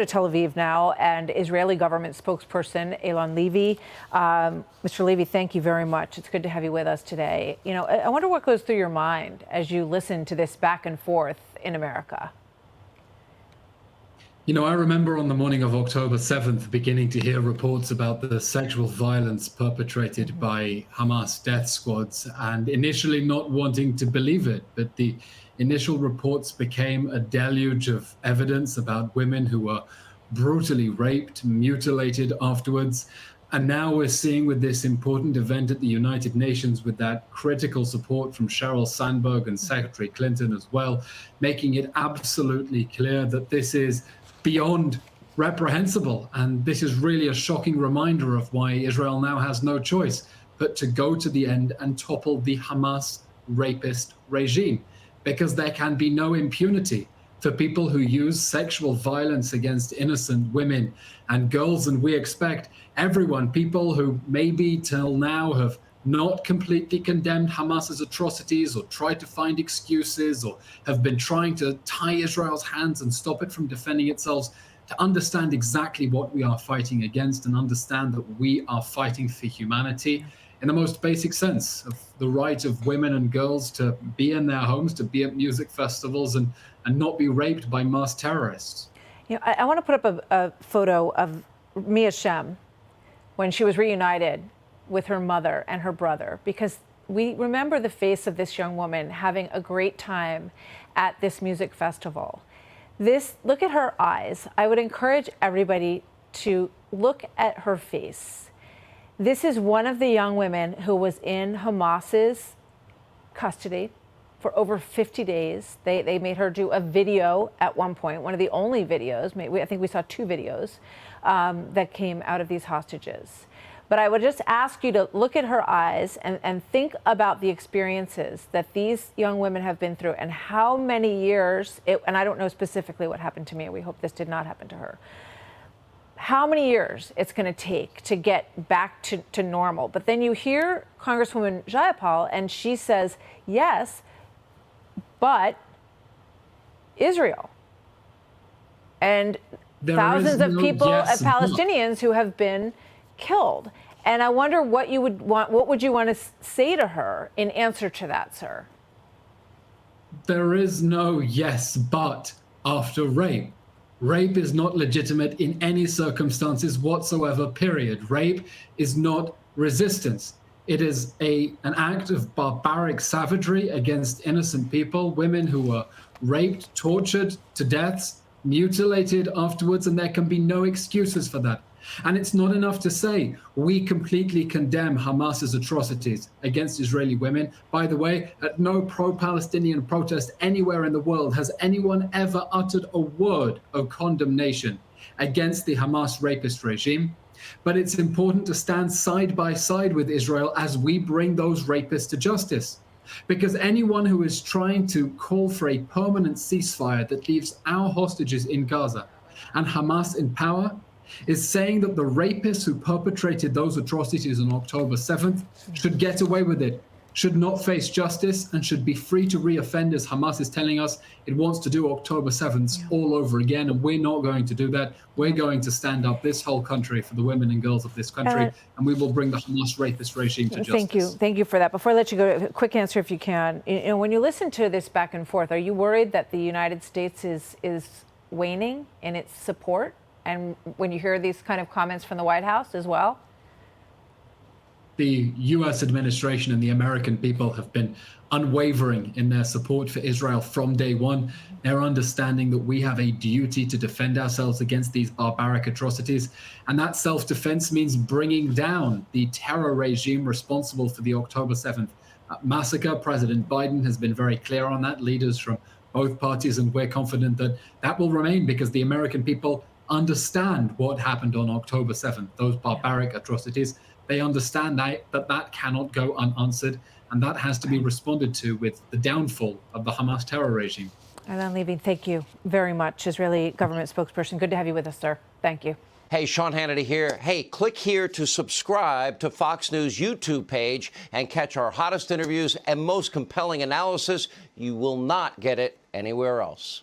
To Tel Aviv now, and Israeli government spokesperson Eylon Levy. Mr. Levy, thank you very much. It's good to have you with us today. You know, I wonder what goes through your mind as you listen to this back and forth in America. You know, I remember on the morning of October 7th beginning to hear reports about the sexual violence perpetrated by Hamas death squads, and initially not wanting to believe it, but the initial reports became a deluge of evidence about women who were brutally raped, mutilated afterwards. And now we're seeing with this important event at the United Nations, with that critical support from Sheryl Sandberg and Secretary Clinton as well, making it absolutely clear that this is beyond reprehensible. And this is really a shocking reminder of why Israel now has no choice but to go to the end and topple the Hamas rapist regime, because there can be no impunity for people who use sexual violence against innocent women and girls. And we expect everyone, people who maybe till now have not completely condemned Hamas's atrocities or tried to find excuses or have been trying to tie Israel's hands and stop it from defending itself, to understand exactly what we are fighting against and understand that we are fighting for humanity in the most basic sense of the right of women and girls to be in their homes, to be at music festivals and not be raped by mass terrorists. You know, I want to put up a photo of Mia Shem when she was reunited with her mother and her brother, because we remember the face of this young woman having a great time at this music festival. Look at her eyes. I would encourage everybody to look at her face. This is one of the young women who was in Hamas's custody for over 50 days. They made her do a video at one point, one of the only videos, I think we saw two videos that came out of these hostages. But I would just ask you to look at her eyes and think about the experiences that these young women have been through and how many years, and I don't know specifically what happened to me, we hope this did not happen to her, how many years it's going to take to get back to normal. But then you hear Congresswoman Jayapal, and she says, yes, but Israel. And thousands of people, Palestinians who have been killed. And I wonder what you would want, what would you want to say to her in answer to that, sir? There is no yes, but after rape. Rape is not legitimate in any circumstances whatsoever, period. Rape is not resistance. It is an act of barbaric savagery against innocent people, women who were raped, tortured to deaths, mutilated afterwards, and there can be no excuses for that. And it's not enough to say we completely condemn Hamas's atrocities against Israeli women. By the way, at no pro-Palestinian protest anywhere in the world has anyone ever uttered a word of condemnation against the Hamas rapist regime. But it's important to stand side by side with Israel as we bring those rapists to justice. Because anyone who is trying to call for a permanent ceasefire that leaves our hostages in Gaza and Hamas in power is saying that the rapists who perpetrated those atrocities on October 7th should get away with it, should not face justice, and should be free to reoffend, as Hamas is telling us it wants to do October 7th all over again. And we're not going to do that. We're going to stand up, this whole country, for the women and girls of this country, and we will bring the Hamas rapist regime to justice. Thank you. Thank you for that. Before I let you go, a quick answer if you can. You know, when you listen to this back and forth, are you worried that the United States is waning in its support? And when you hear these kind of comments from the White House as well? The U.S. administration and the American people have been unwavering in their support for Israel from day one. They're understanding that we have a duty to defend ourselves against these barbaric atrocities. And that self-defense means bringing down the terror regime responsible for the October 7th massacre. President Biden has been very clear on that, leaders from both parties, and we're confident that that will remain because the American people understand what happened on October 7th, those barbaric atrocities. They understand that cannot go unanswered, and that has to be responded to with the downfall of the Hamas terror regime. Eylon Levy, thank you very much. Israeli government spokesperson. Good to have you with us, sir. Thank you. Hey, Sean Hannity here. Hey, click here to subscribe to Fox News YouTube page and catch our hottest interviews and most compelling analysis. You will not get it anywhere else.